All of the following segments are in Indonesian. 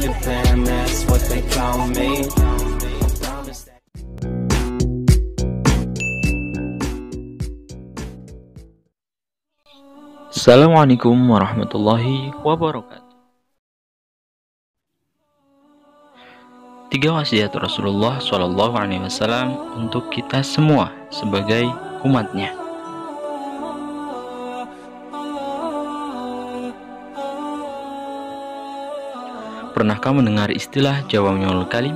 to them, that's what they call me. Assalamualaikum warahmatullahi wabarakatuh. 3 wasiat Rasulullah SAW untuk kita semua sebagai umatnya. Pernahkah mendengar istilah Jawami'ul Kalim?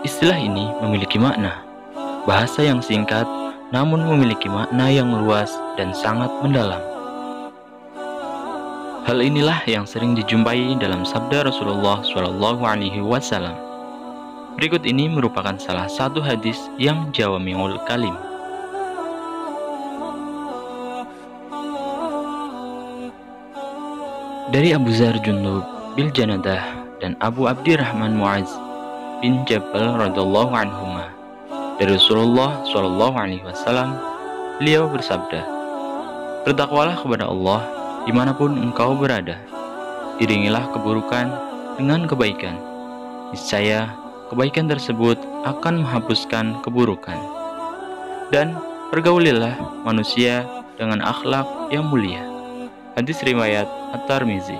Istilah ini memiliki makna bahasa yang singkat namun memiliki makna yang luas dan sangat mendalam. Hal inilah yang sering dijumpai dalam sabda Rasulullah SAW. Berikut ini merupakan salah satu hadis yang Jawami'ul Kalim. Dari Abu Dzar Jundub bin Janadah dan Abu Abdirrahman Mu'adz bin Jabal radhiyallahu anhuma, dari Rasulullah SAW, beliau bersabda, "Bertakwalah kepada Allah dimanapun engkau berada, iringilah keburukan dengan kebaikan, niscaya kebaikan tersebut akan menghapuskan keburukan, dan pergaulilah manusia dengan akhlak yang mulia." Hadis riwayat At-Tirmizi.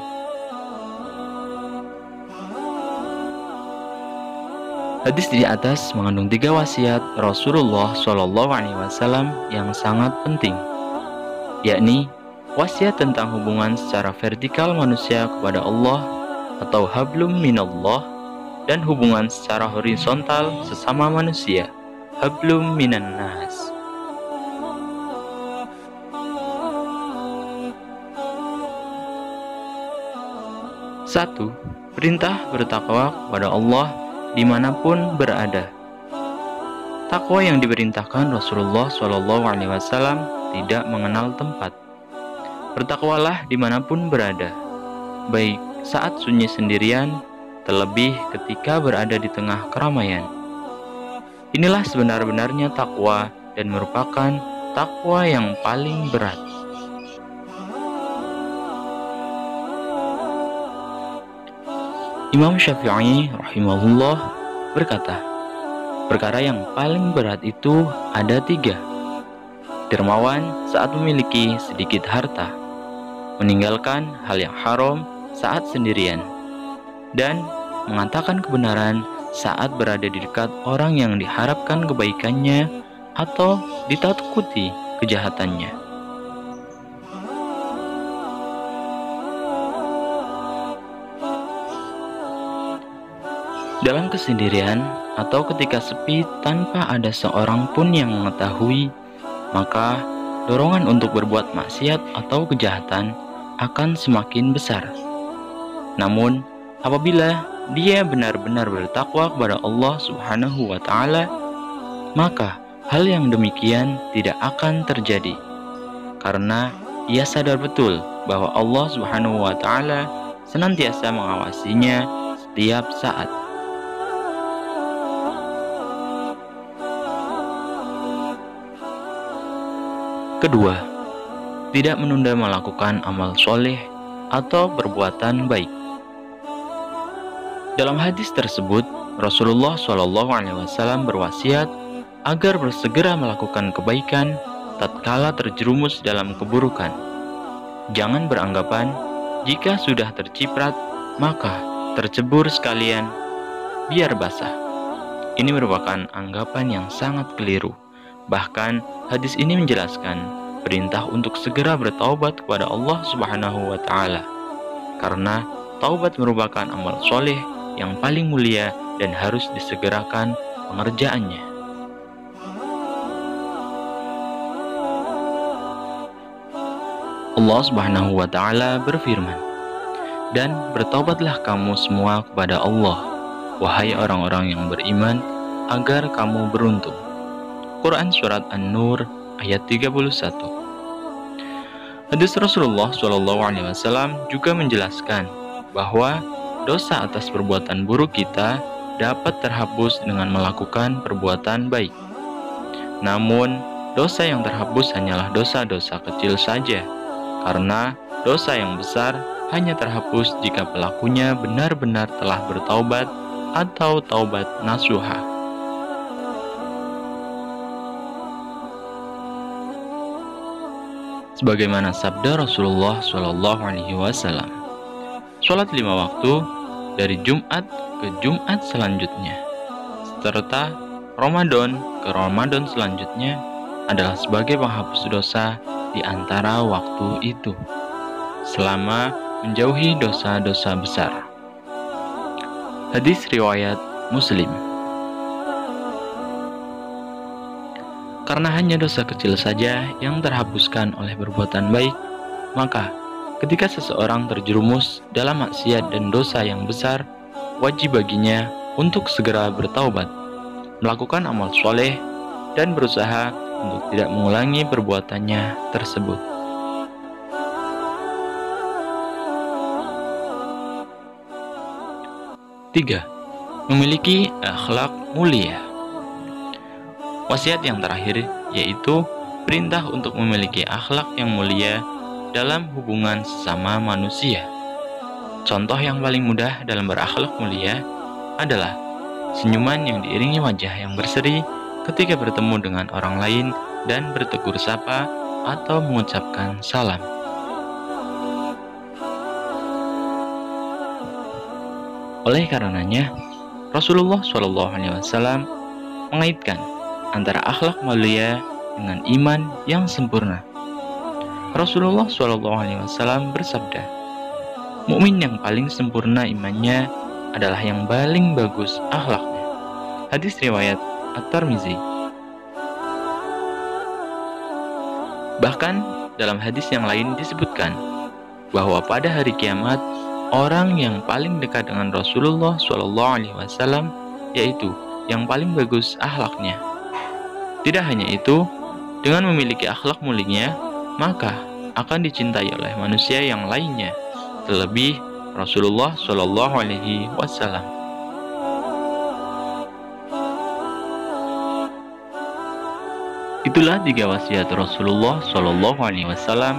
Hadis di atas mengandung 3 wasiat Rasulullah SAW yang sangat penting, yakni wasiat tentang hubungan secara vertikal manusia kepada Allah atau hablum minallah, dan hubungan secara horizontal sesama manusia, hablum minan nas. Satu, perintah bertakwa kepada Allah dimanapun berada. Takwa yang diperintahkan Rasulullah SAW tidak mengenal tempat. Bertakwalah dimanapun berada, baik saat sunyi sendirian, terlebih ketika berada di tengah keramaian. Inilah sebenar-benarnya takwa dan merupakan takwa yang paling berat. Imam Syafi'i rahimahullah berkata, perkara yang paling berat itu ada 3. Dermawan saat memiliki sedikit harta, meninggalkan hal yang haram saat sendirian, dan mengatakan kebenaran saat berada di dekat orang yang diharapkan kebaikannya atau ditakuti kejahatannya. Dalam kesendirian atau ketika sepi tanpa ada seorang pun yang mengetahui, maka dorongan untuk berbuat maksiat atau kejahatan akan semakin besar. Namun, apabila dia benar-benar bertakwa kepada Allah Subhanahu wa Ta'ala, maka hal yang demikian tidak akan terjadi, karena ia sadar betul bahwa Allah Subhanahu wa Ta'ala senantiasa mengawasinya setiap saat. Kedua, tidak menunda melakukan amal soleh atau perbuatan baik. Dalam hadis tersebut, Rasulullah SAW berwasiat agar bersegera melakukan kebaikan tatkala terjerumus dalam keburukan. Jangan beranggapan jika sudah terciprat maka tercebur sekalian, biar basah. Ini merupakan anggapan yang sangat keliru. Bahkan hadis ini menjelaskan perintah untuk segera bertaubat kepada Allah Subhanahu wa Ta'ala, karena taubat merupakan amal soleh yang paling mulia dan harus disegerakan pengerjaannya. Allah Subhanahu wa Ta'ala berfirman, "Dan bertaubatlah kamu semua kepada Allah, wahai orang-orang yang beriman, agar kamu beruntung." Quran Surat An-Nur ayat 31. Hadis Rasulullah SAW juga menjelaskan bahwa dosa atas perbuatan buruk kita dapat terhapus dengan melakukan perbuatan baik. Namun, dosa yang terhapus hanyalah dosa-dosa kecil saja, karena dosa yang besar hanya terhapus jika pelakunya benar-benar telah bertaubat atau taubat nasuha. Sebagaimana sabda Rasulullah SAW, sholat 5 waktu dari Jumat ke Jumat selanjutnya, serta Ramadan ke Ramadan selanjutnya adalah sebagai penghapus dosa di antara waktu itu, selama menjauhi dosa-dosa besar. Hadis riwayat Muslim. Karena hanya dosa kecil saja yang terhapuskan oleh perbuatan baik, maka ketika seseorang terjerumus dalam maksiat dan dosa yang besar, wajib baginya untuk segera bertaubat, melakukan amal soleh, dan berusaha untuk tidak mengulangi perbuatannya tersebut. Tiga, memiliki akhlak mulia. Wasiat yang terakhir yaitu perintah untuk memiliki akhlak yang mulia dalam hubungan sesama manusia. Contoh yang paling mudah dalam berakhlak mulia adalah senyuman yang diiringi wajah yang berseri ketika bertemu dengan orang lain dan bertegur sapa atau mengucapkan salam. Oleh karenanya, Rasulullah SAW mengaitkan antara akhlak mulia dengan iman yang sempurna. Rasulullah SAW bersabda, mukmin yang paling sempurna imannya adalah yang paling bagus akhlaknya. Hadis riwayat At-Tirmizi. Bahkan dalam hadis yang lain disebutkan bahwa pada hari kiamat orang yang paling dekat dengan Rasulullah SAW yaitu yang paling bagus akhlaknya. Tidak hanya itu, dengan memiliki akhlak mulia, maka akan dicintai oleh manusia yang lainnya, terlebih Rasulullah SAW. Itulah 3 wasiat Rasulullah SAW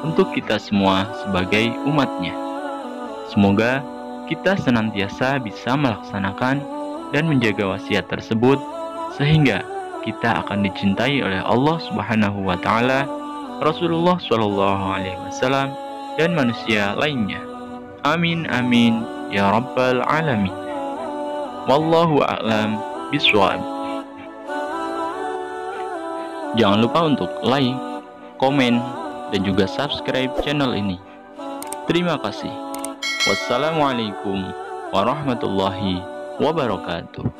untuk kita semua sebagai umatnya. Semoga kita senantiasa bisa melaksanakan dan menjaga wasiat tersebut sehingga kita akan dicintai oleh Allah Subhanahu wa Ta'ala, Rasulullah SAW, dan manusia lainnya. Amin amin ya rabbal alamin. Wallahu a'lam bishawab. Jangan lupa untuk like, komen, dan juga subscribe channel ini. Terima kasih. Wassalamualaikum warahmatullahi wabarakatuh.